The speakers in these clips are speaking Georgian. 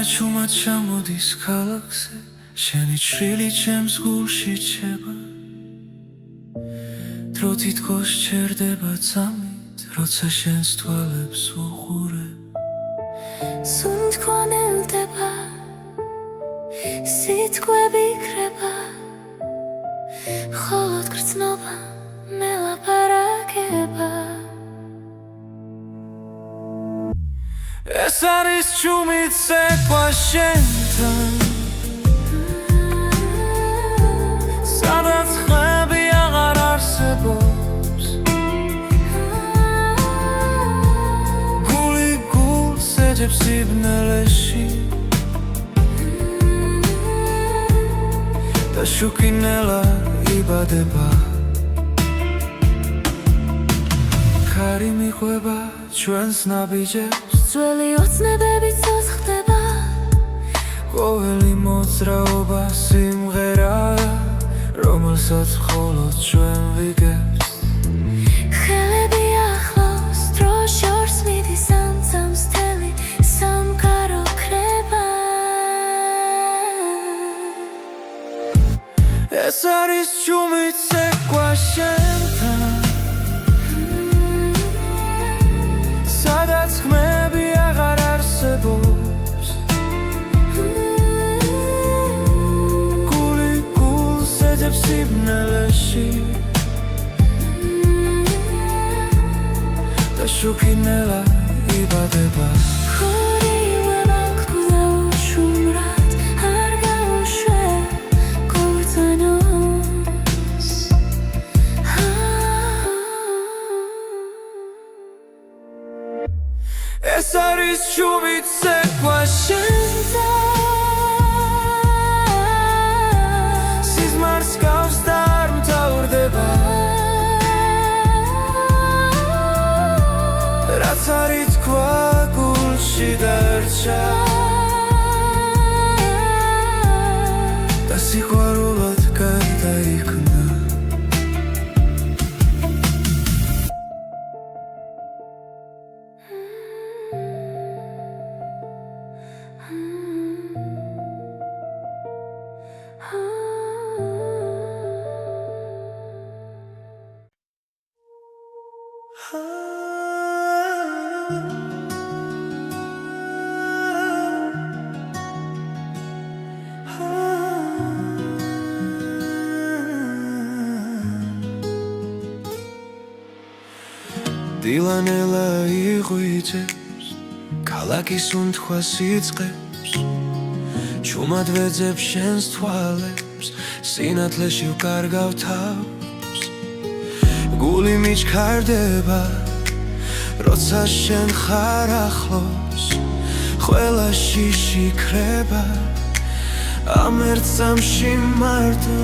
ჩუმად ჩამოდის ქალაქზე შენი ჩრილი ჩემს გულში ჩება დრო თითქოს ჩერდება წამით როცა შენს თვალებს უყურებ სუნ თქონელდება სიტყვები იქრება მხოლოდ გრძნობა მელაპარაკება ეს არის ჩუმით ცეკვა შენთან სადაც ხმები აღარ არსებობს გული გულს ეძებს სიბნელეში და შუქინელა იბადება ქარი მიყვება ჩვენს ნაბიჯებს ძველი ოცნებები ცოცხლდება ყოველი მოძრაობა სიმღერაა რომელსაც მხოლოდ ჩვენ ვიგებთ ხელები ახლოს დრო შორს მიდის ამცამს თელი სამყარო ქრება ეს არის ჩუმით ცეკვა შენთან სადაც ხმები აღარ არსებობს გული გულს ეძებს სიბნელეში და შუქინელა იბადება ეს არის ჩუმით ცეკვა შენთან სიზმარს გავს და არ მთავრდება რაც არის თქვა გულში დარჩა და სიყვარულად გადაიქნა დილანელა იღვიძებს ქალაქის უნთხვას იწყებს ჩუმად ვეძებ შენს თვალებს სინათლეში ვკარგავ თავს გული მიჩქარდება როცა შენ ხარ ახლოს ყველა შიში ქრება ამ ერთ წამში მარტო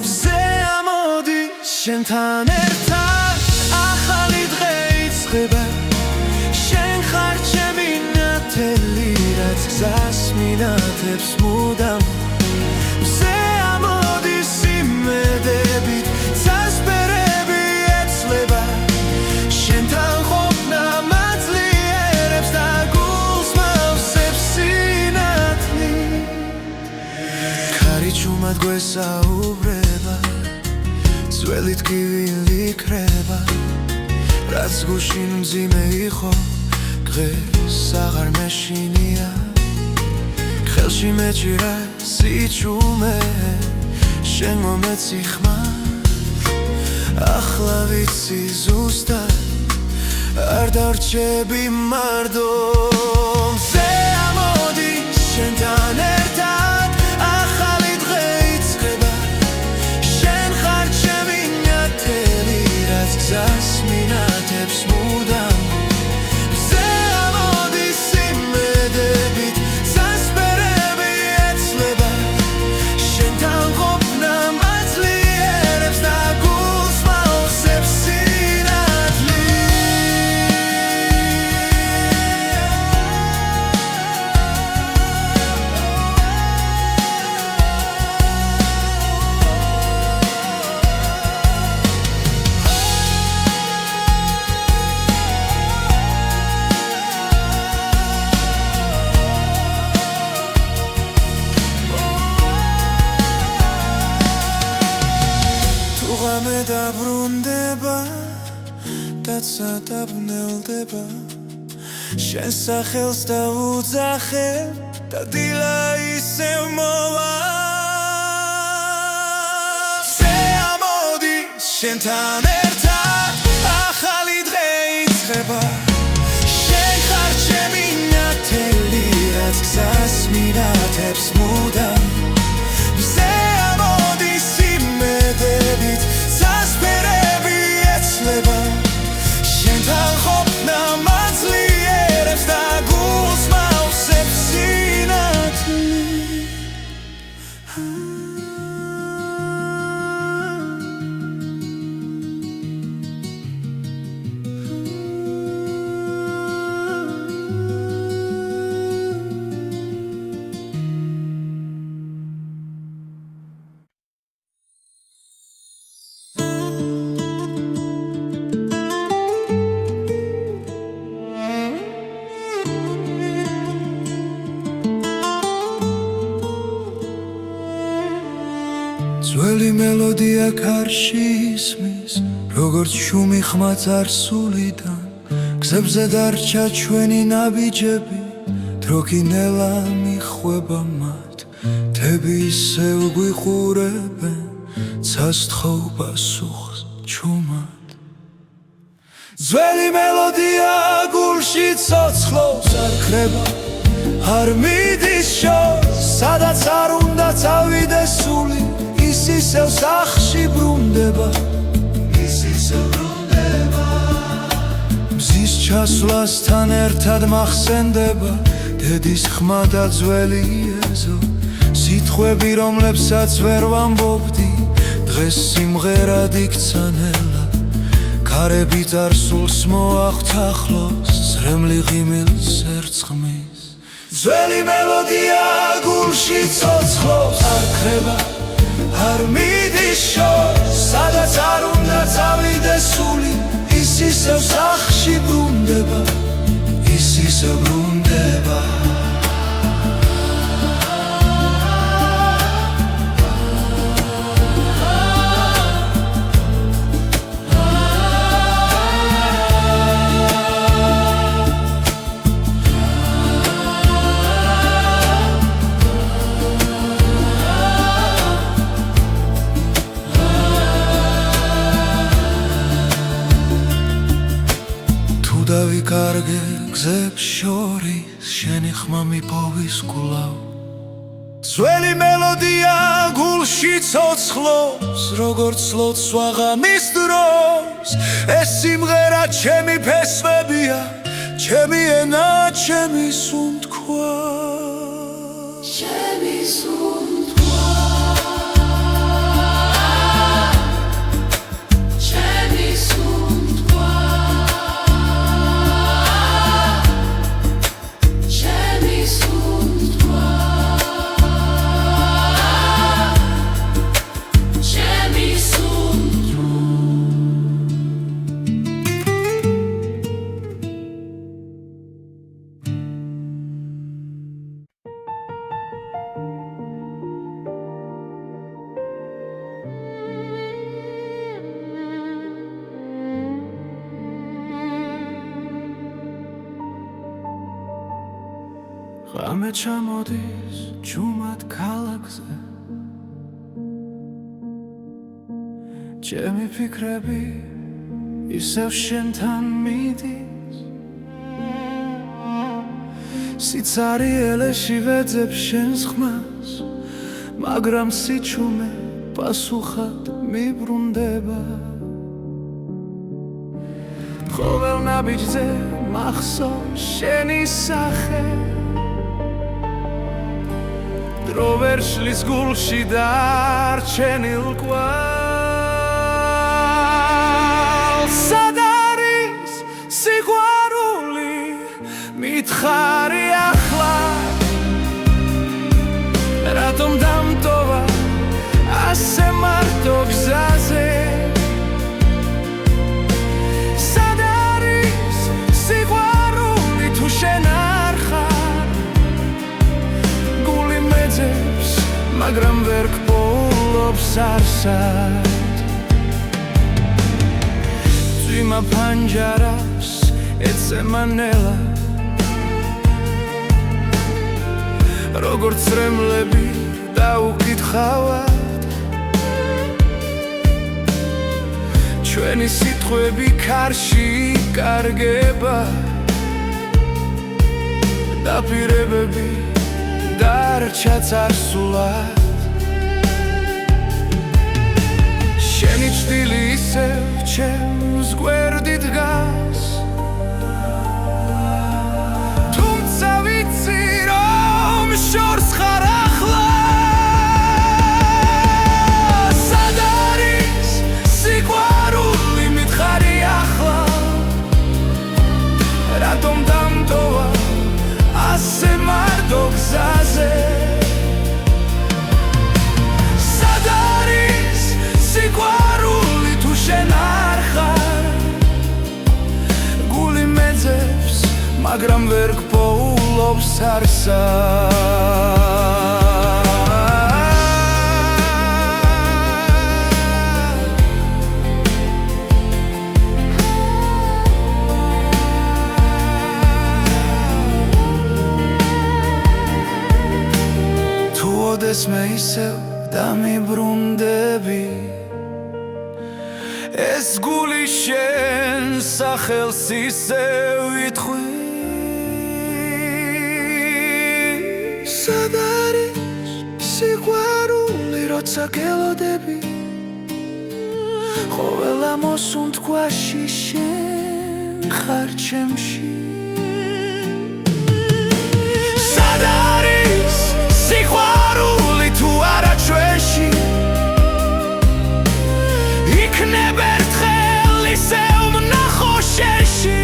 ვზე ამოდი შენთან ერთად ახალი დღე იწყება შენ ხარ ჩემი ნათელი რაც გზას მინათებს მუდამ ვზე ამოდი სიმედებით წასპერები ეცლება შენთან ყოფნა მაძლიერებს და გულს მავსებს სინათლი ქარი ჩუმად გვესაუბრება ძველი ტკივილი იქრება რაც გულში მძიმე იყო დღეს აღარ მეშინია ხელში მეჭირა სიჩუმე შენ მომეცი ხმარ ახლა ვიცი ზუსტად არ დარჩები მარტო ვზე ამოდი შენთან ერთად ახალი დღე იწყება შენ ხარ ჩემი ნათელი რაც გზას მინათებს მუდამ ვზე ამოდი სიმედებით წასპერები ეცლება შენთან ყოფნა მაძლიერებს და გულს მავსებს სინათლი სადაც დაბნელდება შენ სახელს დაუძახებ და დილა ისევ მოვა ამოდი შენთან ერთად ახალი დღე იწყება შენ ხარ ჩემი ნათელი რაც გზას მინათებს მუდამ მზე ამოდი სიმედებით სასფერები ეცლება შენთან ყოფნა მაძლიერებს და გულს მავსებს სინათლე ძველი მელოდია კარში ისმის როგორც შუმი ხმა წარსულიდან გზებზე დარჩა ჩვენი ნაბიჯები დროქინელა მიხვება მათ თები ისევ გვიყურებენ ცასთხოვ პასუხს ჩუმად ძველი მელოდია გულში ცოცხლობს არ ქრება არ მიდის შორს სადაც არ უნდა წავიდეს სული ის ისევ სახში ბრუნდება მზის ჩასვლასთან ერთად მახსენდება დედის ხმა და ძველი ეზო სიტყვები რომლებსაც ვერ ვამბობდი დღეს სიმღერად იქცა ნელა ქარები წარსულს მოახთახლოს ზრემლი ღიმილს ერწყმის ძველი მელოდია გულში ცოცხლობს არ ქრება არ მიდის შორს სადაც არ უნდა წავიდეს სული ის ისევ სახში ბრუნდება ის ისევ ბრუნდება დავიკარგე გზებს შორის შენი ხმა მიპოვის კვლავ ძველი მელოდია გულში ცოცხლობს როგორც ლოცვა ღამის დროს ეს სიმღერა ჩემი ფესვებია ჩემი ენა ჩემი სუნთქვა ჩემი სუნთქვა ჩემი სუნთქვა ღამე ჩამოდის ჩუმად ქალაქზე ჩემი ფიქრები ისევ შენთან მიდის სიცარიელეში ვეძებ შენს ხმას მაგრამ სიჩუმე პასუხად მიბრუნდება ყოველ ნაბიჯზე მახსოვს შენი სახე დრო ვერ შლის გულში დარჩენილ კვალს სად არის სიყვარული მითხარი ახლა რატომ დამტოვა ასე მარტო გზაზე სად არის სიყვარული თუ შენ არ ხარ გული მეძებს მაგრამ ვერ გპოულობს არსად შიმა ფანჯარას ეცემანელა როგორც რემლები დაუკითხავად ჩვენი სიტყვები ქარში იკარგება დაპირებები დარჩა წარსულად შენი ჭრილი ისევ ჩემს გვერდით დგას თუმცა ვიცი რომ შორს ხარ ახლა სად არის სიყვარული მითხარი ახლა რატომ დამტოვა ასე მარტო გზაზე სად არის სიყვარული თუ შენ არ ხარ გული მეძებს მაგრამ ვერ გპოულობს არსად თუ ოდესმე ისევ დამიბრუნდები ეს გული შენ სახელს ისევ ითხვი სად არის სიყვარული როცა გელოდები ყოველ ამოსუნ თქვაში შენ ხარ ჩემში სად არის სიყვარული თუ არა ჩვენში იქნებ ერთხელ ისევ ვნახო შენში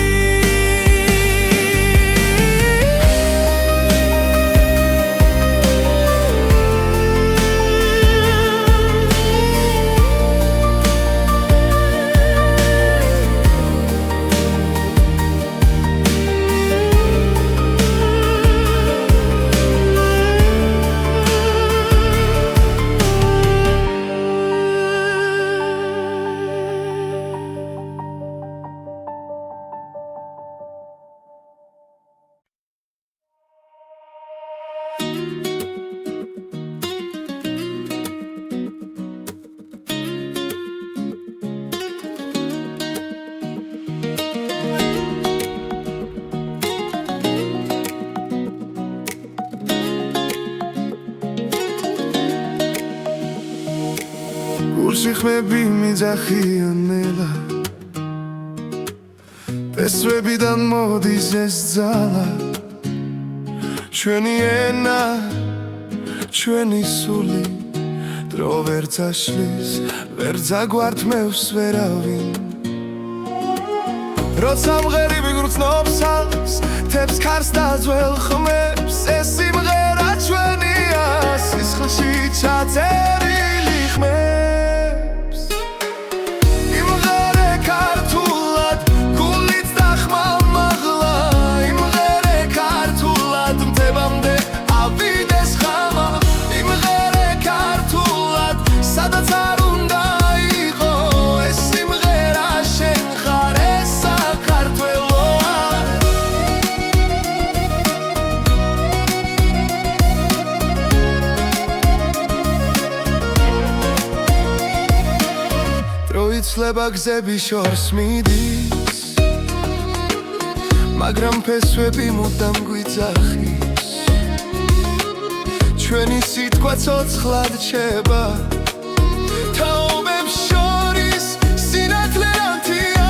სიხმები მიძახიანელა პესვებიდან მოდის ეს ძალა ჩვენი ენა ჩვენი სული დრო ვერ წაშლის ვერ ძაგვართმევს ვერავინ როცა მღერიბი გრძნობს თებს ქარს და ძველ ხმებს ეს სიმღერა ჩვენია სისხლში ჩაწერილი ხმებს იმღერე ქართულად გულით და ხმალმაღლა იმღერე ქართულად მდებამდე ავიდეს ხამა იმღერე ქართულად სადაც არ უნდა იყო ეს სიმღერა შენ ხარ ეს საქართველოა იცლება გზები შორს მიდის მაგრამ ფესვები მუდამ გვიძახის ჩვენი სიტყვა ცოცხლად რჩება თაობებს შორის სინათლე ანთია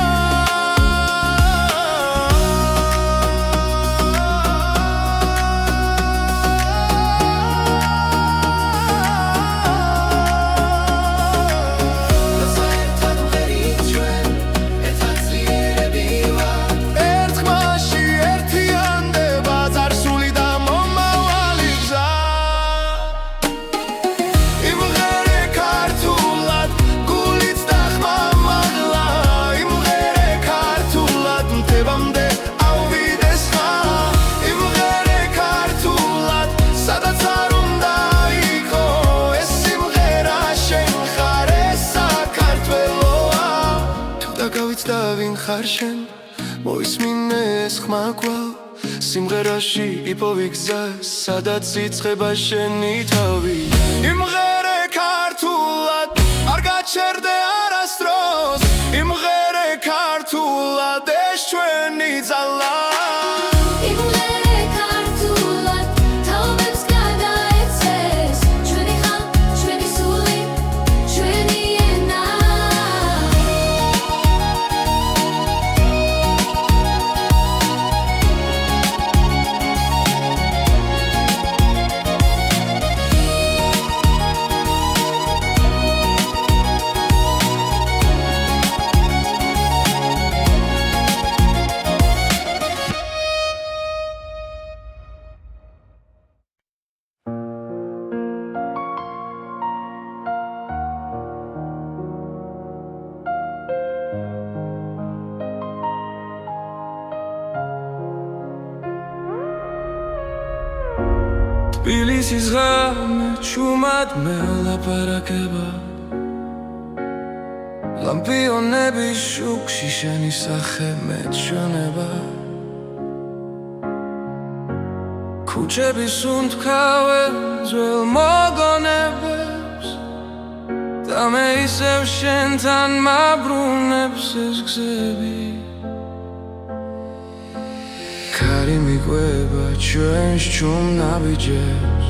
იმღერე ხარ შენ მოისმინე ეს ხმა კვლავ სიმღერაში იპოვი გზა სადაც იწყება შენი თავი იმღერე ქართულად არ გაჩერდე არასდროს იმღერე ქართულად ეს ჩვენი ძალა იმღერე ქართულად თაობებს გადაეცეს ჩვენი ხალხ ჩვენი სული ჩვენი ენა თბილისის ღამე ჩუმად მელაპარაკება ლამპიონების შუქში შენი სახე მეჩვენება ქუჩების უნთქავენ ძველ მოგონებებს და მე ისევ შენთან მაბრუნებს ეს გზები ქარი მიყვება ჩვენს ჩუმნაბიჯებს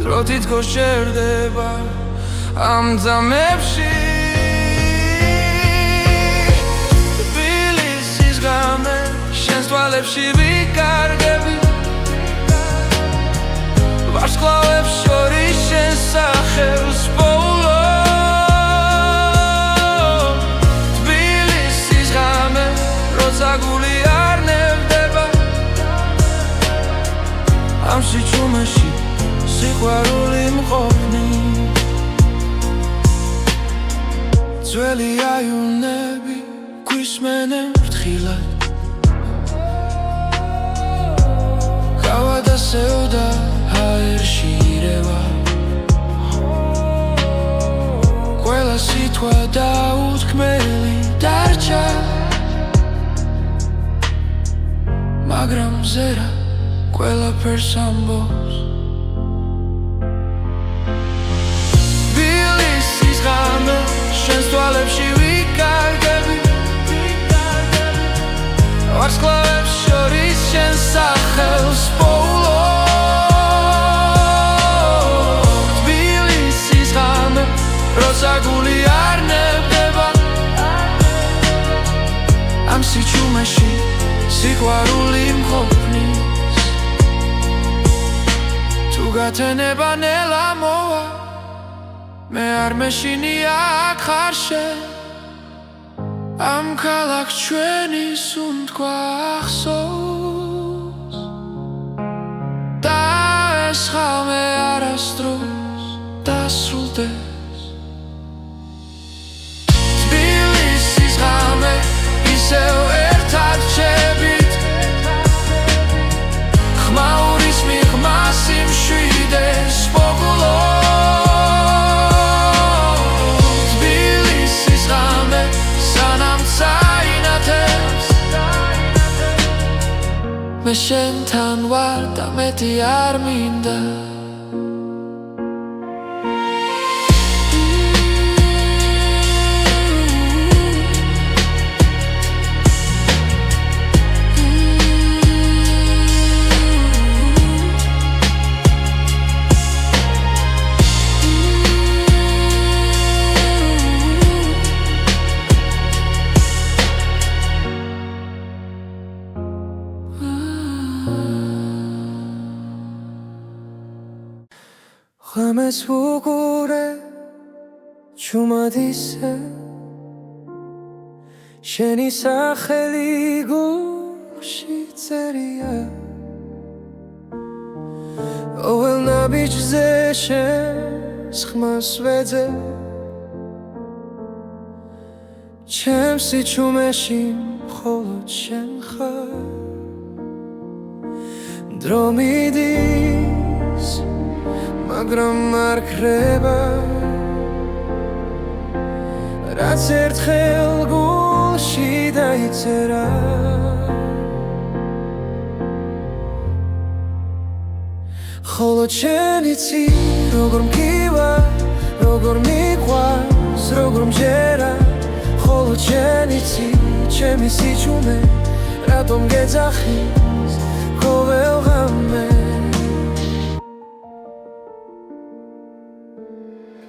დრო თითქოს ჩერდება ამ ძამებში თბილისის ღამე შენს თვალებში ვიკარგები ვარსკვლავებს შორის შენს სახელს პოულობ თბილისის ღამე როცა გული არ ნევდება ამ სიჩუმეში სიყვარული მყოფნი ძველი აივნები გვისმენენ ფრთხილად გავა დასევდა ჰაერში ირევა ყველა სიტყვა დაუთქმელი დარჩა მაგრამ ზერა ყველაფერს ამბობს თბილისის ღამე შენს თვალებში ვიკარგები ვარსკვლავებს შორის შენს სახელს პოულობ თბილისის ღამე როცა გული არ ნებდება ამ სიჩუმეში სიყვარული მყოფნის თუ გათენება ნელა მოვა მე არ მეშინია აქ ხარ შენ ამ ქალაქს ჩვენის უნთქვა ახსოვს და ეს ხალხი არასდროს დასრულდეს თბილისის ღამე ისევ ერთად ჩებით ხმაურის მიღმას იმშვიდეს პოგულობ თბილისის ღამე სანამ წაინათებს მე შენთან ვარ და მეტი არ მინდა ღამეს ვუყურე ჩუმად ისე შენი სახელი გულში წერია ყოველ ნაბიჯზე შენს ხმას ვეძებ ჩემს სიჩუმეში მხოლოდ შენ ხარ დრო მიდის მაგრამ არ ქრება რაც ერთხელ გულში დაიწერა ხოლო შენ იცი როგორ მგივა როგორ მიყვარს როგორ მჯერა ხოლო შენ იცი ჩემი სიჩუმე რატომ გეძახის ყოველ ღამე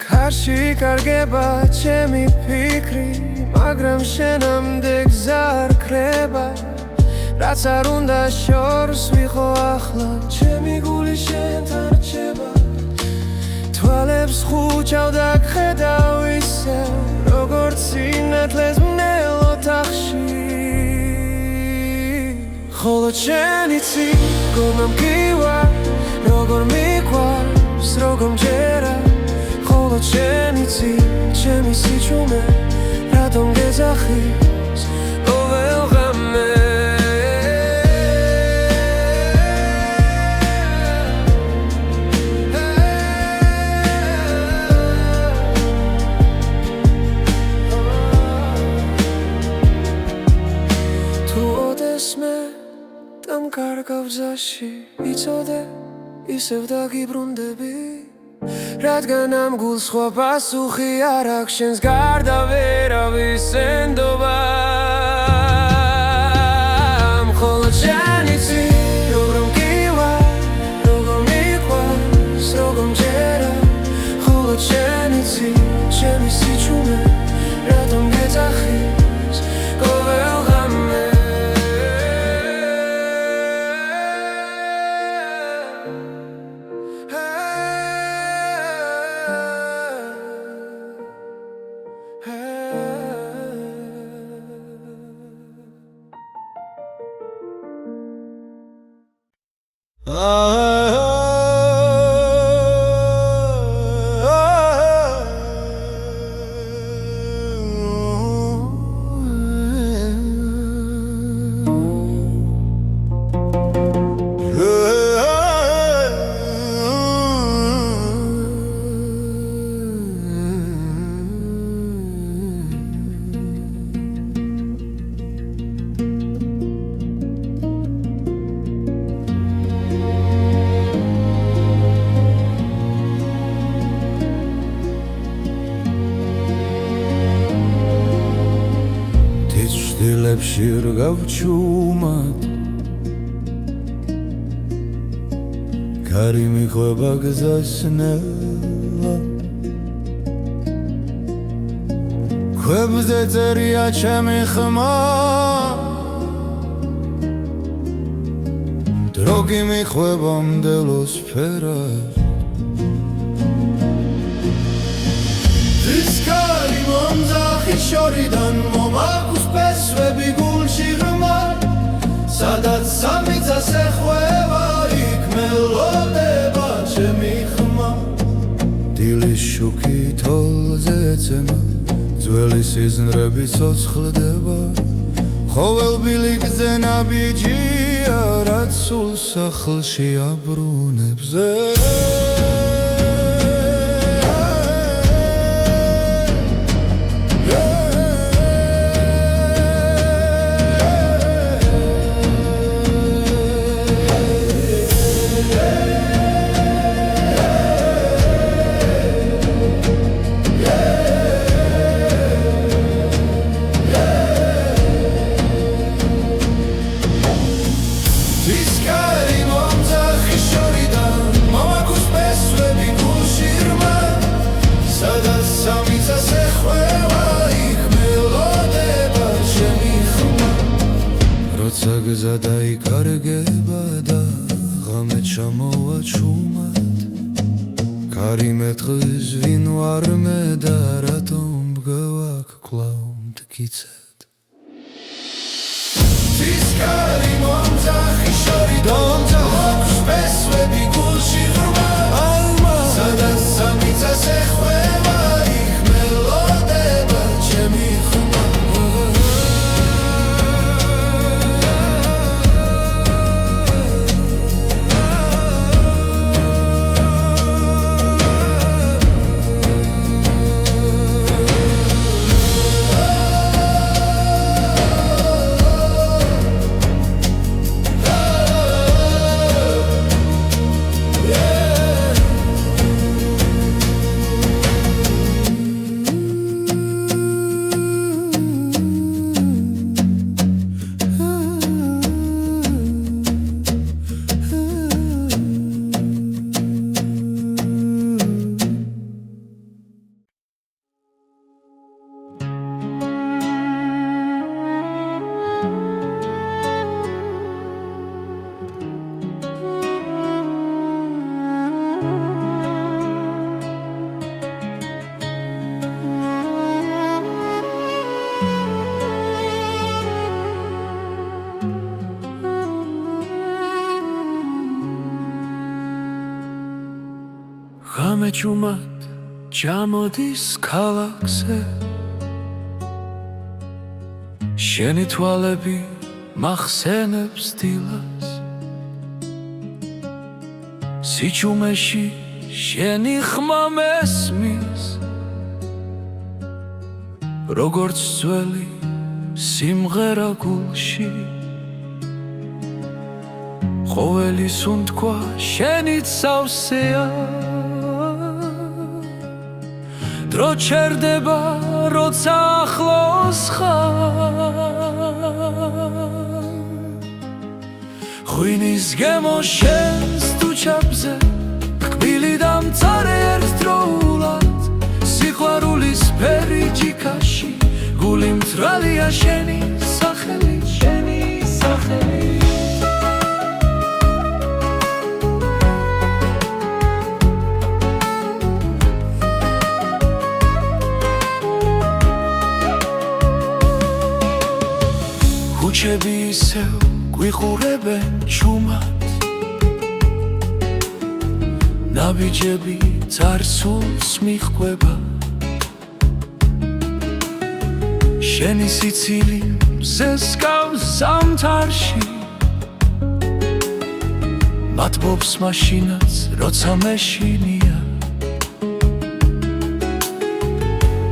კარში კარგება ჩემი ფიქრი მაგრამ შენამდე გზა არ ქრება რაც არ უნდა შორს ვიყო ახლა ჩემი გული შენთან რჩება თვალებს ხუჭავ და გხედავ ისევ როგორც სინათლეს მნელ ოთახში ხოლო შენ იცი როგორ მგივა როგორ მიყვარს როგორ მჯერა ხოლო შენ იცი ჩემი სიჩუმე რატომ გეძახის ყოველ ღამე კარგავ გზაში იცოდე ისევ დაგიბრუნდები რადგან ამ გულს სხვა პასუხი არ აქვს შენს გარდა ვერავის ენდობა მხოლოდ შენ იცი როგორ მგივა როგორ მიყვარს როგორ მჯერა მხოლოდ შენ იცი ჩემი სიჩუმე რატომ გეძახის ყოველ ღამე დილებში რგავ ჩუმად კარი მიყვება გზასნელა ქვებზე წერია ჩემი ხმა დრო გიმიყვება მდელოს ფერად ისკარი მომძახი შორიდან მომაქვს პესვები გულში ღრმა სადაც სამიწას ეხვევა იქ მელოდება ჩემი ხმა დილის შუქი თოლზე ეცემა ძველი სიზნრები ცოცხლდება ხოველბილი გზენა ბიჯია რაც სულ სახლში აბრუნებს გზა დაიკარგება და ღამე ჩამოვა ჩუმად კარი მეტყვის ვინ ვარ მე და რატომ მგევაქ კვლავ მტკიცედ ისკარი მომძახი შორიდან აქვს პესვები გულში ღრმა სადაც სამიწას ეხვევა იქ მელოდება ჩემი ხმა გამეჯუმად ჯამოდის ქალაქზე შენი თვალები მახსენებს დილას სიჩუმეში შენი ხმა მესმის როგორც ძველი სიმღერა გულში ყოველი სუნთქვა შენი წავსეა დრო ჩერდება როცა ახლოს ხარ ღვინის გემო შენს თუჩაბზე კბილი დამწარე ერთდროულად სიყვარულის ფერი ჯიქაში გული მწრალია შენი სახელი შენი სახელი ქუჩები ისევ გვიყურებენ ჩუმად ნაბიჯები წარსულს მიჰყვება შენი სიცილი მზესკავს ზამთარში მათბობს მაშინაც როცა მეშინია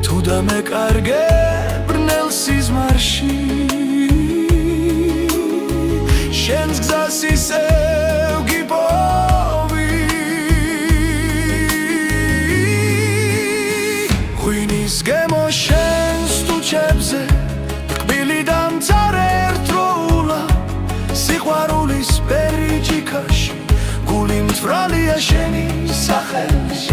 თუ დამეკარგე ბრნელ სიზმარში შენს გზას ისევ გიპოვი ღვინის გემო შენს თუჩებზე კბილი დამწარე ერთდროულად სიყვარულის ფერი ჯიქაში გული მწვრალია შენი სახელი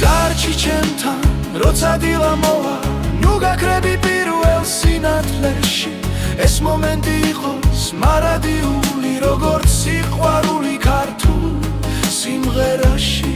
დარჩი ჩემთან როცა დილა მოვა ნუ გაქრები პირველ სინათლეში ეს მომენტი იყოს მარადიული როგორც სიყვარული ქართულ სიმღერაში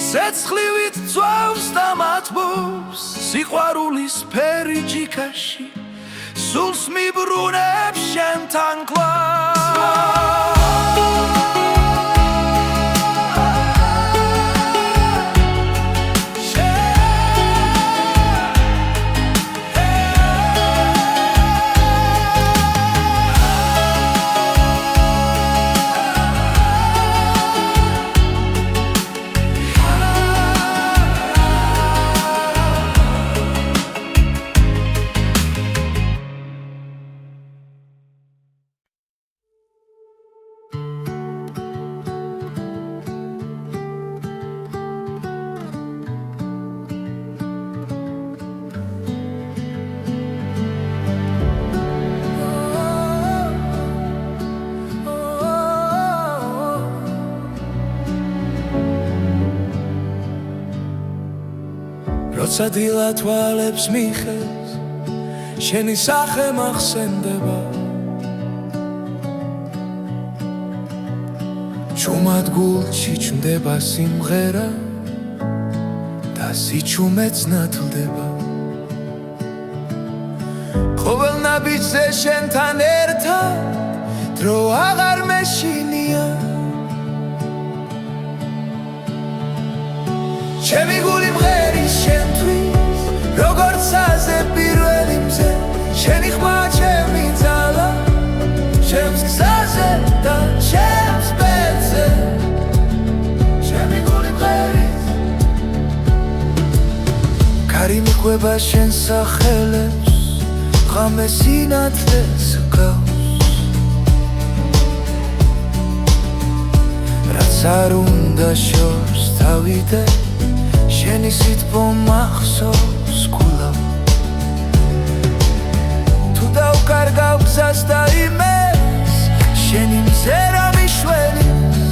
ცეცხლივით წვავს და მათბობს სიყვარულის ფერი ჯიქაში სულს მიბრუნებს შენთან როცა დილა თვალებს მიხევს შენი სახე მახსენდება ჩუმად გულში ჩნდება სიმღერა და სიჩუმეც ნათლდება ყოველ ნაბიჯზე შენთან ერთად დრო აღარ მეშინია ჩემი გული მღერის შენთვის როგორც აზე პირველი მზე შენი ხმა ჩემი ძალა ჩემს გზაზე და ჩემს ბედზე ჩემი გული მღერის კარი მიყვება შენ სახელებს ღამე სინათლეს გავს რაც არ უნდა შორს თავიდე შენი სითბო მახსოვს გულა თუ დავკარგავ გზას და იმეს შენი მზერა მიშველის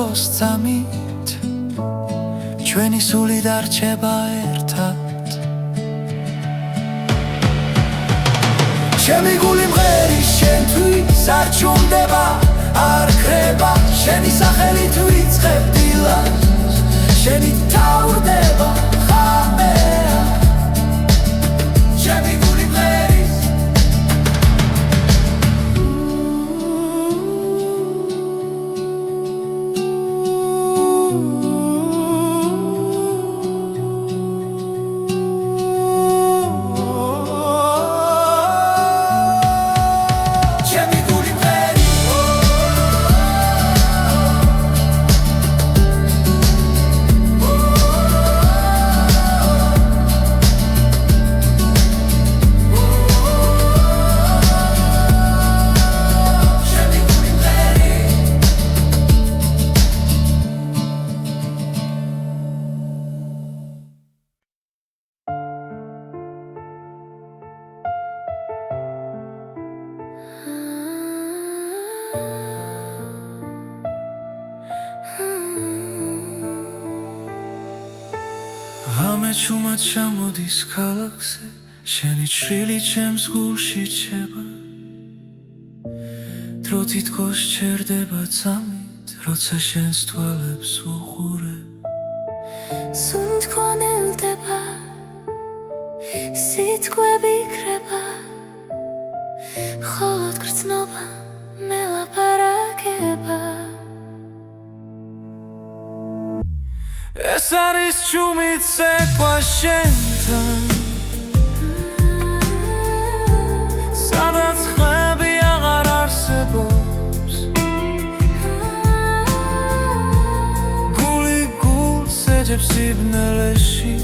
გავს ძამით ჩვენი სული დარჩება ერთად ჩემი გული მღერის შენთვის არ ჩუმდება არ ქრება შენი სახელით ვიწყებ დილას შენი თავდება ხამეა ჩემი გული მღერის ამეჩუმა ჩამოდის ქალაქზე შენი ჩრილი ჩემს გულში ჩება დრო თითქოს ჩერდება ძამით როცა შენს თვალებს უყურებ სულ მქონელდება სიტყვები იქრება მხოლოდ გრძნობა მელაპარაკება ეს არის ჩუმით ცეკვა შენთან სადაც ხმები აღარ არსებობს გული გულს ეძებს სიბნელეში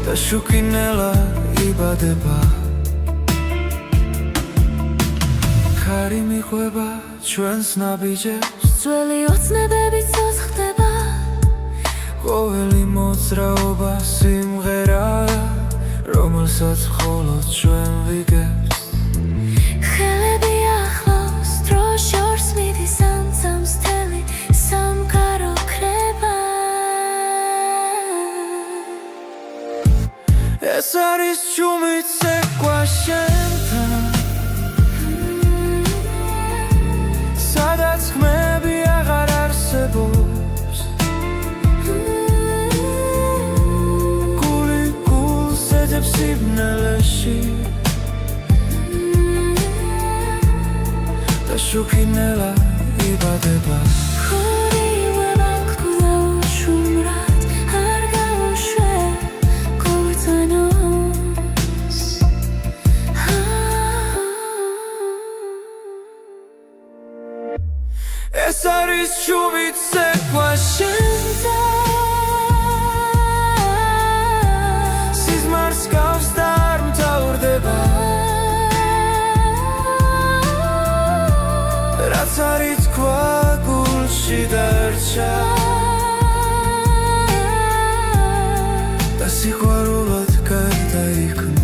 და შუქინელა იბადება ქარი მიყვება ჩვენს ნაბიჯებს ძველი ოცნებებით სოცხდება ყოველი მოძრაობა სიმღერაა რომელსაც მხოლოდ ჩვენ ვიგებთ ხელები ახლოს დრო შორს მიდის ამცამს თელი სამყარო ქრება ეს არის ჩუმით ცეკვა შენთან სადაც ხმები აღარ არსებობს გული გულს ეძებს სიბნელეში და შუქინელა იბადება ხორიუება გკუდა უშუმრად არ გავუშვებ ქორწინოს ეს არის ჩუმით ცეკვა შენთან სიზმარს გავს და არ მთავრდება რაც არის თქვა გულში დარჩა და სიყვარულად გარდაიქმნა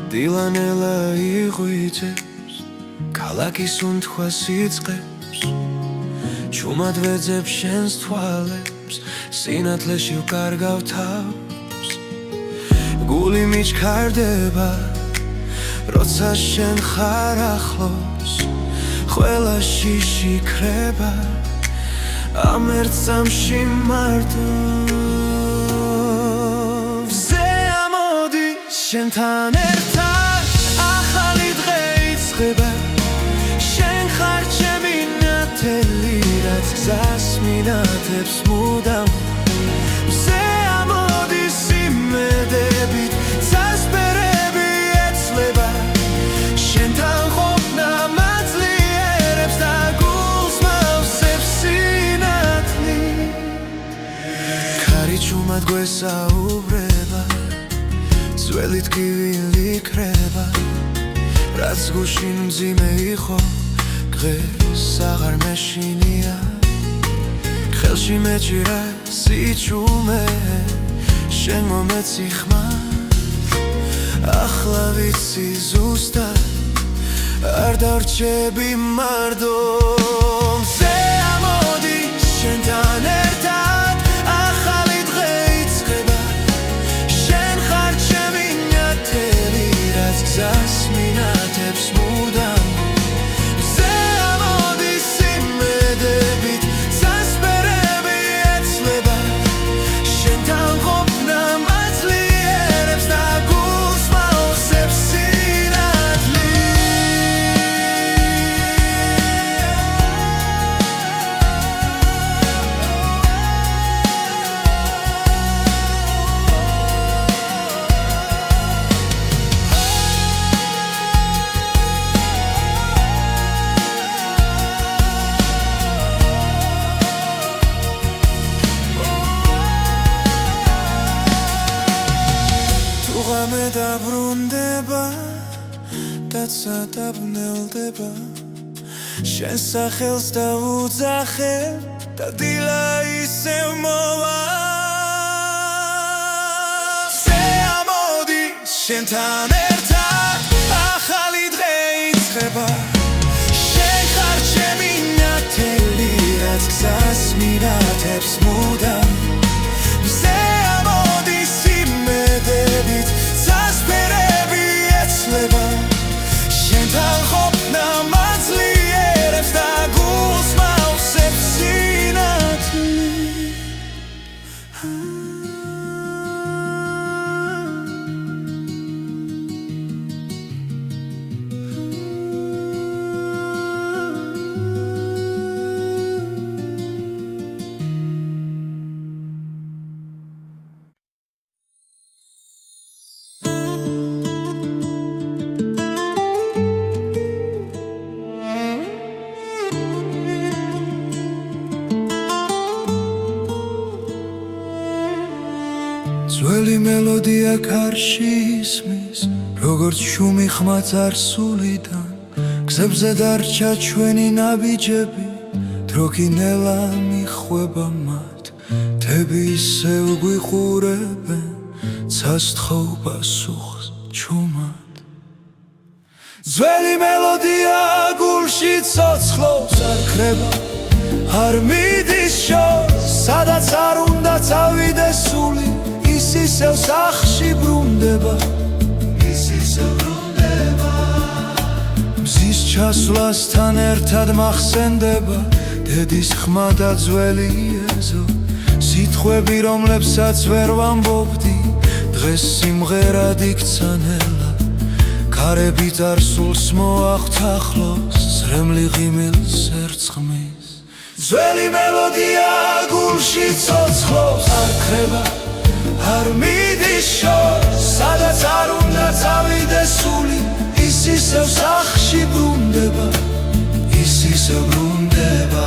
დილანელა იღვიძებს ქალაქის უნთხვას იწყებს ჩუმად ვეძებს შენს თვალებს სინათლეში ვკარგავ თავს გული მიჩქარდება როცა შენ ხარ ახლოს ყველა შიში ქრება ამ ერთ წამში მარტო შენთან ერთად ახალი დღე იწყება შენ ხარ ჩემი ნათელი რაც გზას მინათებს მუდამ მზე ამოდის იმედებით წასპერები ეცლება ხმად გვესაუბრება ძველი ტკივილი იქრება რაც გუშინ მძიმე იყო დღეს აღარ მეშინია ხელში მეჭირა სიჩუმე შენ მომეცი ხმა ახლა ვიცი ზუსტად არ დარჩები მარდომზე ამოდი შენთან ერთად ახალი დღე იწყება შენ ხარ ჩემი ნათელი რაც გზას მინათებს მუდამ მზე ამოდი სიმედებით სასპერები ეცლება შენთან ყოფნა მაძლიერებს და გულს მაოსებს სინათლე ღამე დაბრუნდება დაცა დაბნელდება შენ სახელს დავუძახე და დილა ისევ მოვა ზე ამოდი შენთან ერთად ახალი დღე იწყება შენ ხარ ჩემი ნათელი რაც გზას მინათებს მუდამ მზე ამოდი სიმედებით სასპერები ეცლება შენთან ყოფნა მაძლიერებს და გულს მაოსებს სინათლე ძველი მელოდია კარში ისმის როგორც შუმი ხმა წარსულიდან გზებზე დარჩა ჩვენი ნაბიჯები დრო კინელა მიხვება მათ თები ისევ გვიყურებენ ცასთხოვ პასუხს ჩუმად ძველი მელოდია გულში ცოცხლობს არ ქრება არ მიდის შორს სადაც არ უნდა წავიდეს სული ის ისევ სახში ბრუნდება მზის ჩასვლასთან ერთად მახსენდება დედის ხმა და ძველი ეზო სიტყვები რომლებსაც ვერ ვამბობდი დღეს სიმღერად იქცა ნელა ქარები წარსულს მოახთახლოს ზრემლი ღიმილს ერწყმის ძველი მელოდია გულში ცოცხლობს არ ქრება არ მიდის შორს სადაც არ უნდა წავიდეს სული ის ისევ სახში ბრუნდება ის ისევ ბრუნდება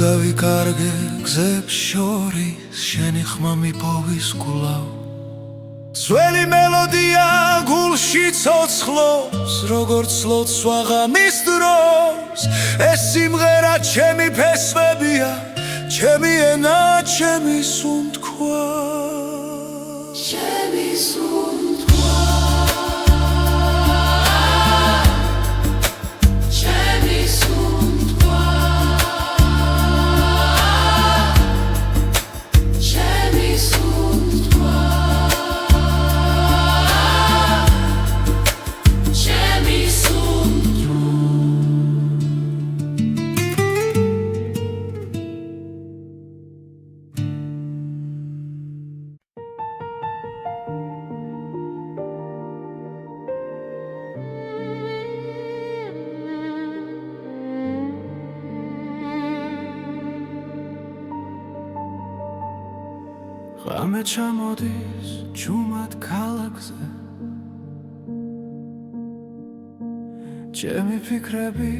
დავიკარგე გზებს შორის შენი ხმა მიპოვის კვლავ ძველი მელოდია გულში ცოცხლობს როგორც ლოცვა ღამის დროს ეს სიმღერა ჩემი ფესვებია ჩემი ენა ჩემი სუნთქვა ჩემი სუნთქვა ჩემი სუნთქვა ღამე ჩამოდის ჯუმად ქალაქზე ჩემი ფიქრები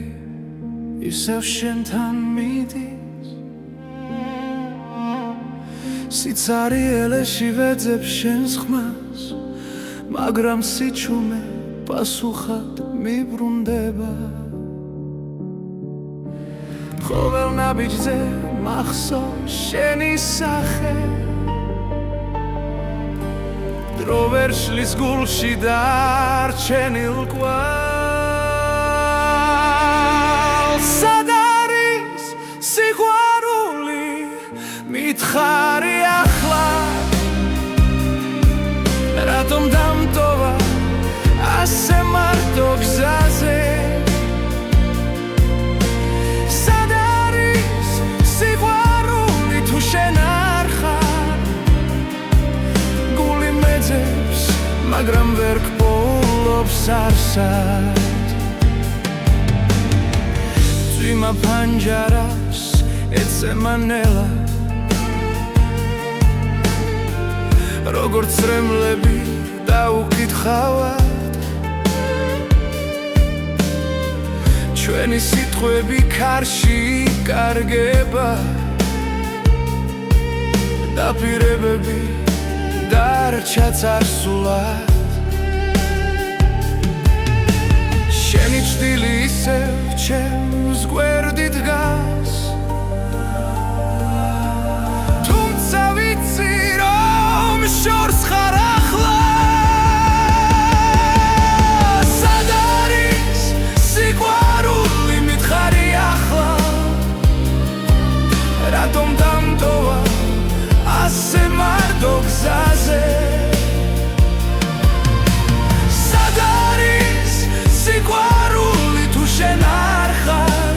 ისევ შენთან მიდის სიცარიელეში ვეძებ შენს ხმას მაგრამ სიჩუმე პასუხად მიბრუნდება ყოველ ნაბიჯზე მახსოვს შენი სახე დრო ვერ შლის გულში დარჩენილ კვალს სად არის სიყვარული მითხარი ახლა რატომ დამტოვა ასე მარტო გზაზე მაგრამ ვერ გპოულობს არსად წვიმა ფანჯარას ეცემა ნელა როგორც წრემლები დაუკითხავად ჩვენი სიტყვები ქარში იკარგება დაპირებები დარჩა წარსულად შენი ჭდილი ისევ ჩემს გვერდით დგას თუმცა ვიცი რომ შორს ხარ ახლა სად არის სიყვარული მითხარი ახლა რატომ დამტოვა ასე მარტო გზაზე სად არის სიყვარული თუ შენ არ ხარ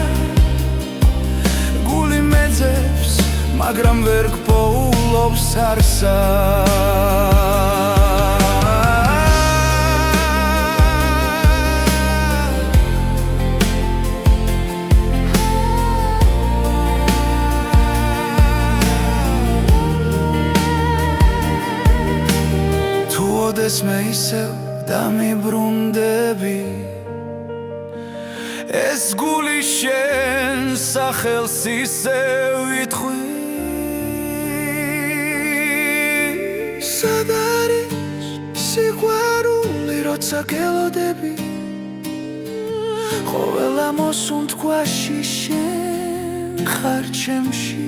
გული მეძებს მაგრამ ვერ გპოულობს არსად ეს მე ისევ დამიბრუნდები ეს გული შენ სახელს ისევ იტყვის სად არის სიყვარული როცა გელოდები ყოველ ამოსუნთქვაში შენ ხარ ჩემში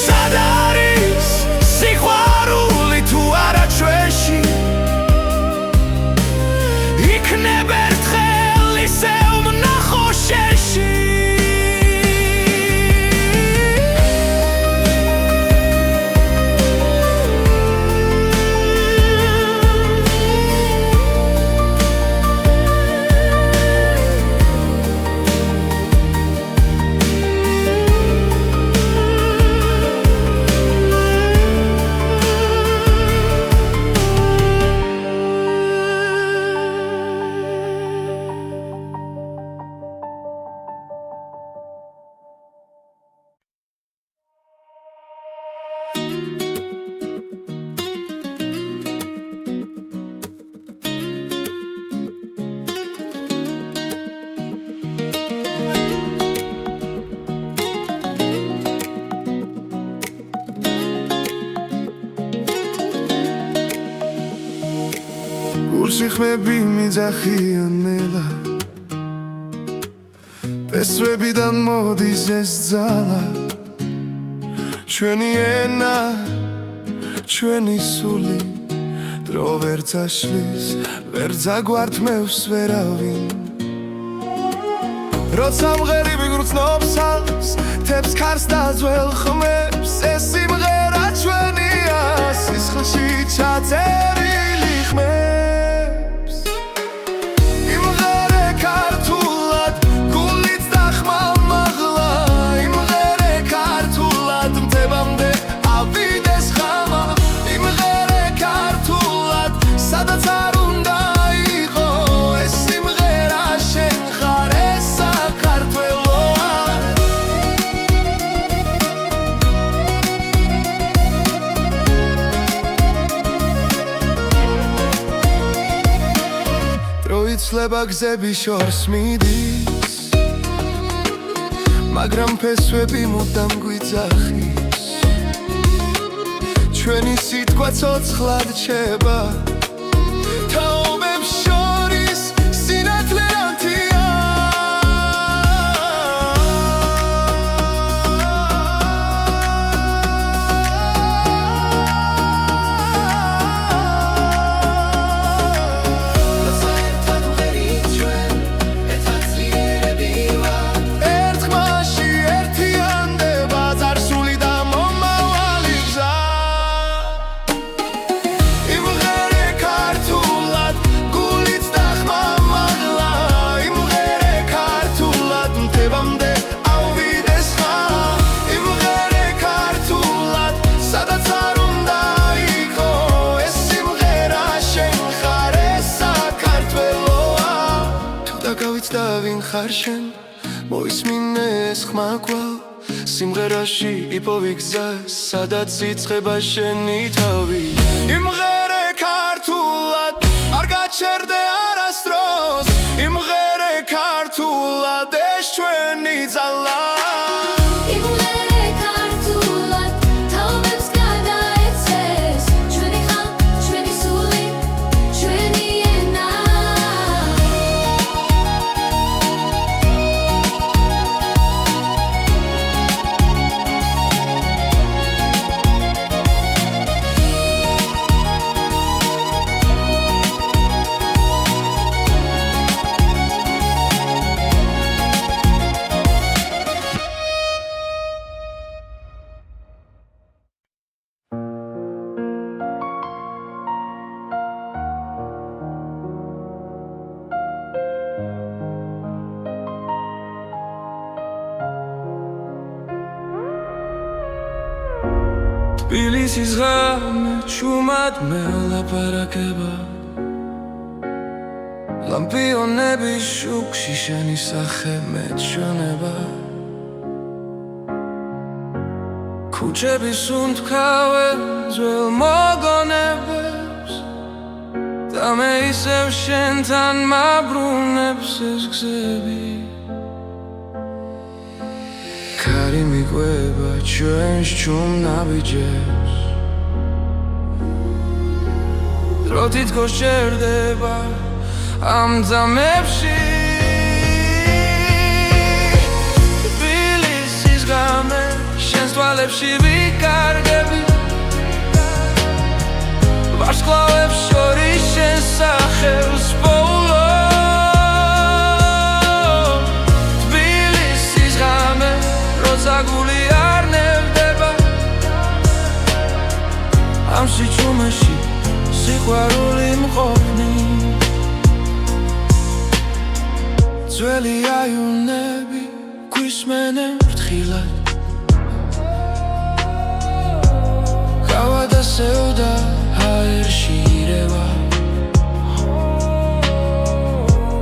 სად არის სიყვარული თუ არა ჩვენში იქნებ ერთხელ ისევ ვნახო შენში სიხმები მიძახიან ნელა პესვებიდან მოდის ეს ძალა ჩვენი ენა ჩვენი სული დრო ვერ წაშლის ვერ ძაგვართმევს ვერავინ როცა მღერები გრძნობს ალს თებს ქარს და ძველ ხმებს ეს სიმღერა ჩვენია სისხლში ჩაწერილი ხმებს იმღერე ქართულად გულით და ხმამაღლა იმღერე ქართულად მტებამდე ავიდეს ხამა იმღერე ქართულად სადაც არ უნდა იყო ეს სიმღერა შენ ხარ ეს საქართველოა იცვლება გზები შორს მიდის, მაგრამ ფესვები მუდამ გვიძახის, ჩვენი სიტყვა ცოცხლად რჩება, თაობებს შორის სინათლე რანთია. ხარშენ მოისმინე ეს ხმა კვალ სიმღერაში იპოვი გზა სადაც იწყება შენი თავი იმღერე ქართულად არ გაჩერდე არასდროს იმღერე ქართულად ეს ჩვენი ძალა თბილისის ღამე ჩუმად მელაპარაკება ლამპიონების შუქში შენი სახე მეჩვენება ქუჩების უნთქავენ ძველ მოგონებებს და მე ისევ შენთან მაბრუნებს ეს გზები ქარი მიყვება ჩვენს ჩუმნაბიჯებს დრო თითქოს შერდება ამ ძამებში თბილისის ღამე შენს თვალებში ვიკარგები ვარსკვლავებს შორის შენს სახელს პოულობ გული არ ნევდება ამ სიჩუმეში სიყვარული მყოფნი ძველი აივნები გვისმენენ ფრთხილად გავა და სევდა ჰაერში ირევა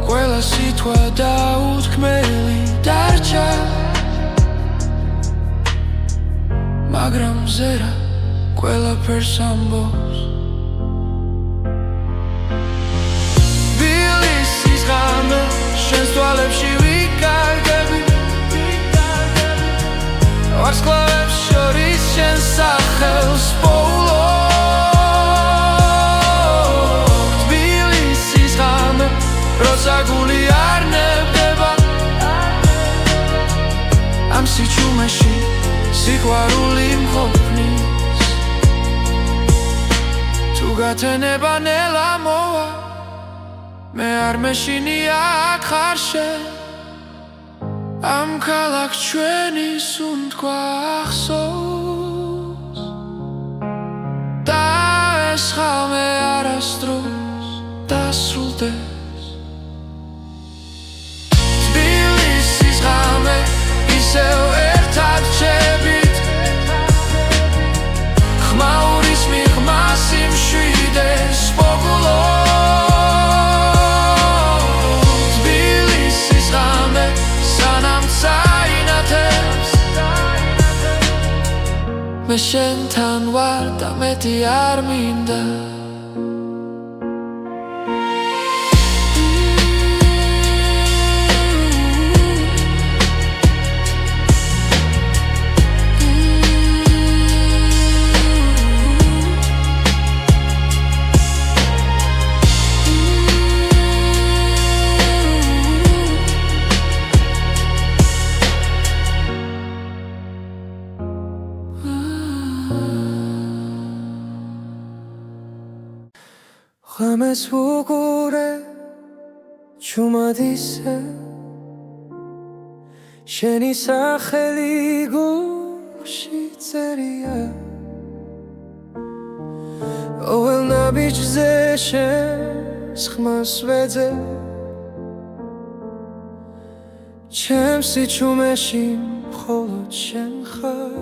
ყველა სიტყვა დაუთქმელი დარჩა მაგრამ ზერა ყველაფერს ამბობს თბილისის ღამე შენს თვალებში ვიკარგები ვარსკვლავებს შორის შენს სახელს პოულობ თბილისის ღამე როცა გული არ ნებდება ამ სიჩუმეში სიყვარული მყოფნის თუ გათენება ნელა მოვა მე არ მეშინია აქ ხარშენ ამ ქალაქს ჩვენი სუნთქვა ახსოვს და ეს ხალმე არასდროს დასრულდეს თბილისის ღამე ისევ ერთად ჩებით ხმაურის მიღმას იმშვიდეს პოგულობ თბილისის ღამე სანამ წაინათებს მე შენთან ვარ და მეტი არ მინდა ჩემს უყურე ჩუმად ისე შენი სახელი გულში წერია ყოველ ნაბიჯზე შენს ხმას ვეძებ ჩემს სიჩუმეში მხოლოდ შენ ხარ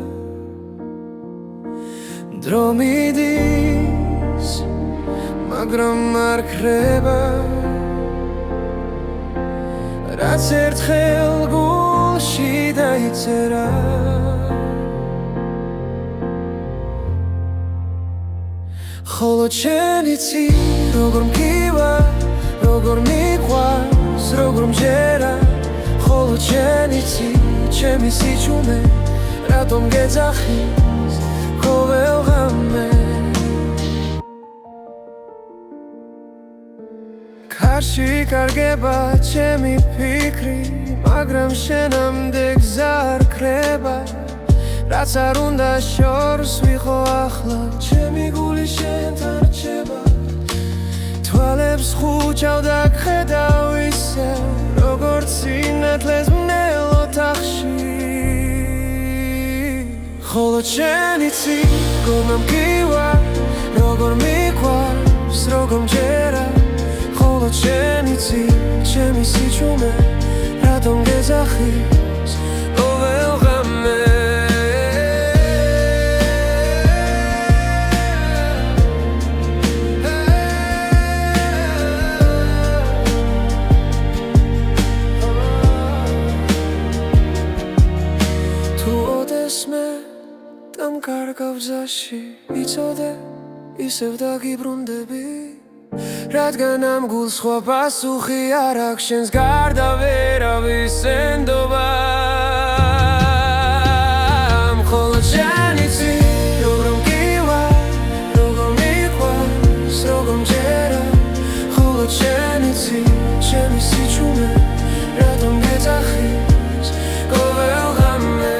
დრო მიდის მაგრამ არ ქრება რაც ერთხელ გულში დაიწერა ხოლო შენ იცი როგორ მგივარ როგორ მიყვარს როგორ მჯერა ხოლო შენ იცი ჩემი სიჩუმე რატომ გეძახის ყოველ ღამე კარში კარგება ჩემი ფიქრი მაგრამ შენამდე გზა არ ქრება რაც არ უნდა შორს ვიყო ახლა ჩემი გული შენთან რჩება თვალებს ხუჭავ და გხედავ ისევ როგორც სინათლეს მნელ ოთახში ხოლო შენ იცი როგორ მგივარ როგორ მიყვარს როგორ მჯერა ხოლო შენ იცი ჩემი სიჩუმე რატომ გეძახის ყოველ ღამე კარგავ გზაში იცოდე ისევ დაგიბრუნდები რადგან ამ გულს სხვა პასუხი არ აქვს შენს გარდა ვერავის ენდობა მხოლოდ შენ იცი როგორ მგივარ როგორ მიყვარს როგორ მჯერა მხოლოდ შენ იცი ჩემი სიჩუმე რატომ გეძახის ყოველ ღამე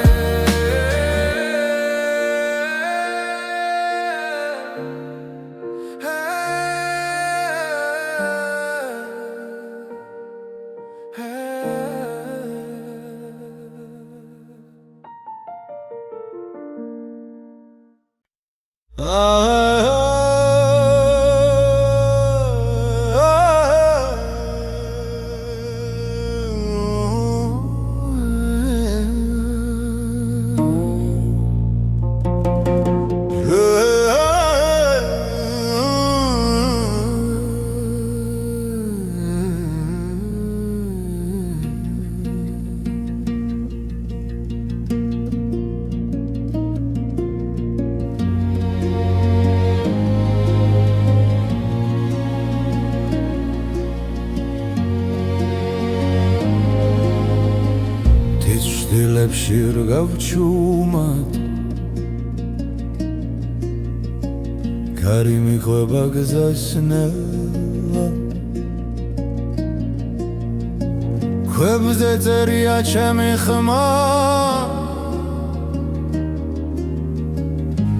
შირგავ ჩუმად კარი მიყვება გზასნელა ქვებზე წერია ჩემი ხმა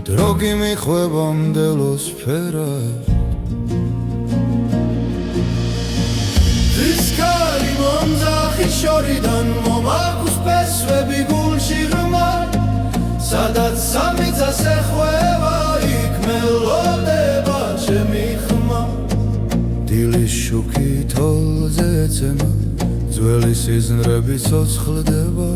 დრო კი მიყვება მდელოს ფერად ვისკარი მომძახი შორიდან მომაქვს პესვები გულში ღრმა სადაც სამიწას ეხვევა იქ მელოდება ჩემი ხმა დილის შუქი თოლზე ეცემა ძველი სიზმრები ცოცხლდება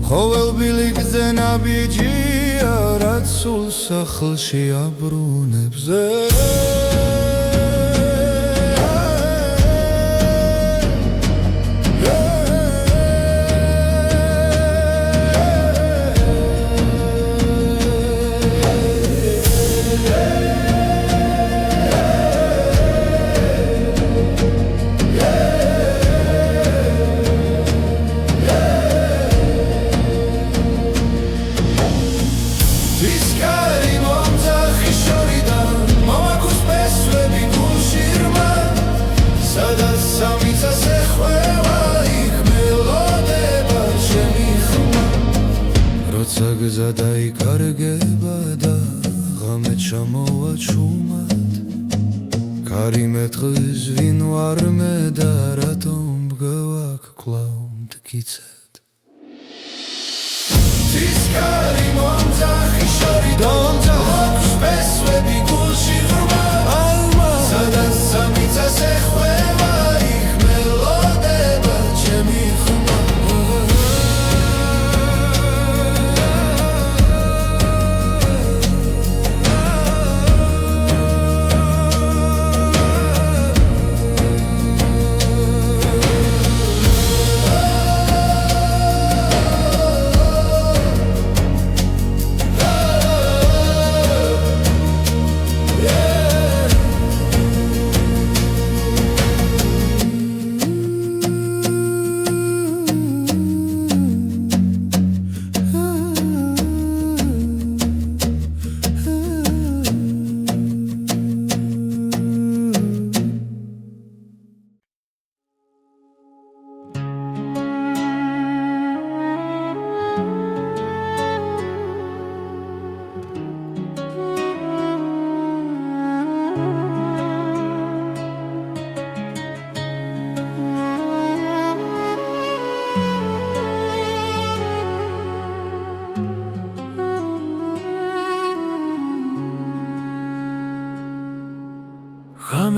ყოველბილი გზე ნაბიჯია რაც სულ სახლში აბრუნებს გზა დაიკარგება და ღამე ჩამოვა ჩუმად კარი მეტყვის ვინ ვარ მე და რატომ მგავაქ კვლავ მტკიცედ ცისკარი მომძახი შორი დონძახ მესვები გულში ღრმა ალმა სადაც სამიწას ეხვევა იქ მელოდება ჩემი ხმა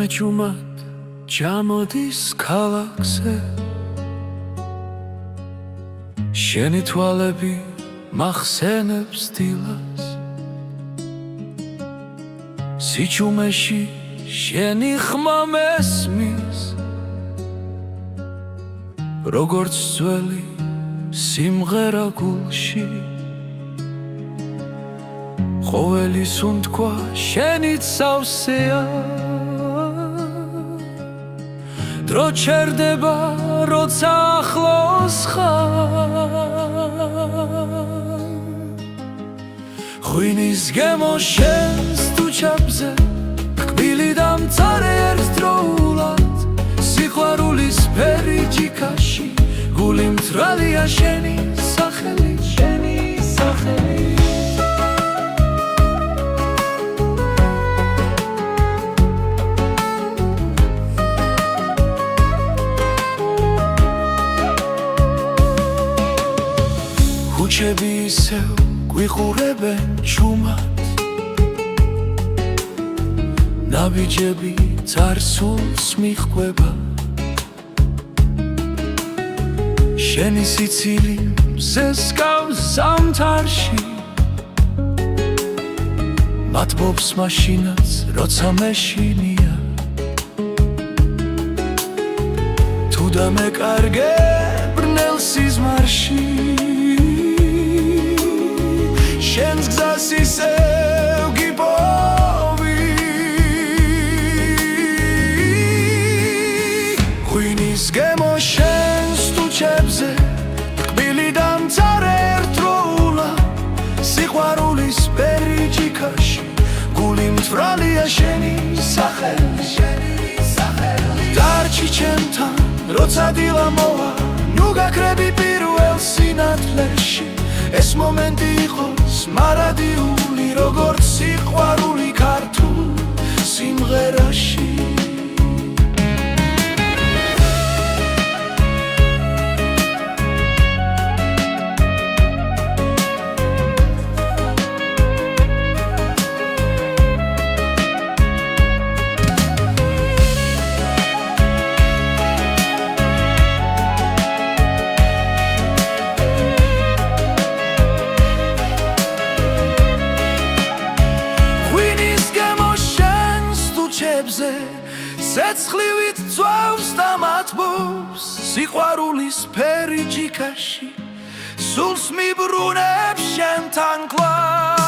გამეჯუმად ჩამოდის ქალაქზე შენი თვალები მახსენებს დილას სიჩუმეში შენი ხმა მესმის როგორც ძველი სიმღერა გულში ყოველი სუნთქვა შენით სავსეა დრო ჩერდება, როცა ახლოს ხარ ღვინის გემო შენს თუჩაბზე კბილი და მწარე ერთდროულად სიყვარულის ფერი ჯიქაში გული მწრალია შენი სახელი შენი სახელი ქუჩები ისევ გვიყურებენ ჩუმად ნაბიჯები წარსულს მიჰყვება შენი სიცილი მზესკავს ზამთარში მათბობს მაშინაც როცა მეშინია თუ დამეკარგე ბრნელ სიზმარში შენს გზას ისევ გიპოვი ღვინის გემო შენს თუჩებზე კბილი და მწარე ერთდროულად სიყვარულის ფერი ჯიქაში გული მწვრალია შენი სახელი დარჩი ჩემთან როცა დილა მოვა ნუ გაქრები პირველ სინათლეში ეს მომენტი იყოს მარადიული როგორც სიყვარული ქართულ სიმღერაში ცეცხლივით ძვავს და მათბობს სიყვარულის ფერი ჯიქაში სულს მიბრუნებს შენთან კლავ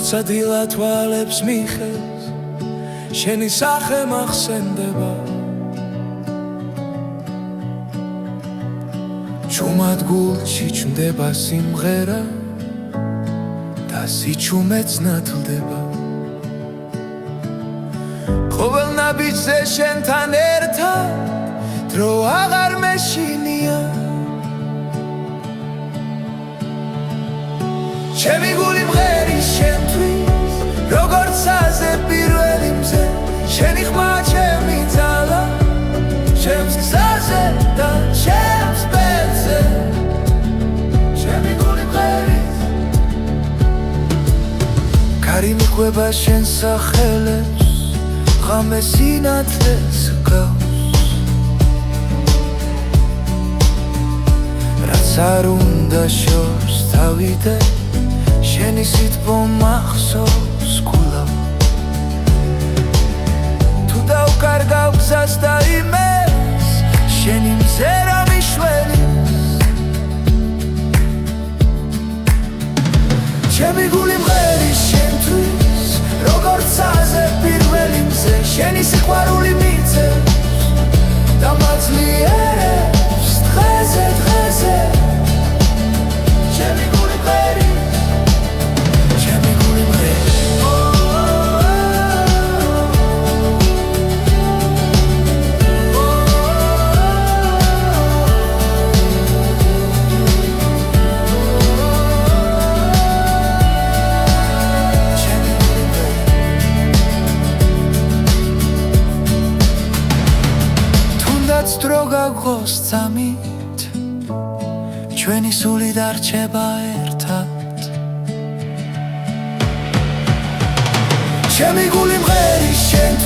როცა დილა თვალებს მიხევს შენი სახე მახსენდება ჩუმად გულში ჩნდება სიმღერა და სიჩუმეც ნათლდება ყოველ ნაბიჯზე შენთან ერთად დრო აღარ მეშინია ჩემი გული მღერის შენთვის როგორც აზე პირველი მზე შენი ხმა ჩემი ძალა ჩემს გზაზე და ჩემს ბედზე ჩემი გული მღერის კარი მიყვება შენ სახელებს ღამე სინათლეს გავს რაც არ უნდა შორს თავიდე შენი სიტყვა მახსოვს კულავ თუ დავკარგავ გზას და იმეს შენი მზერა მიშველი ჩემი გული მღერის შენთვის როგორც აზე პირველი მზე შენი სიყვარული მიწევს და მაძლიერებს დღეზე დღეზე ჩემი გული მღერის დრო გაგღოს წამით ჩვენი სული დარჩება ერთად ჩემი გული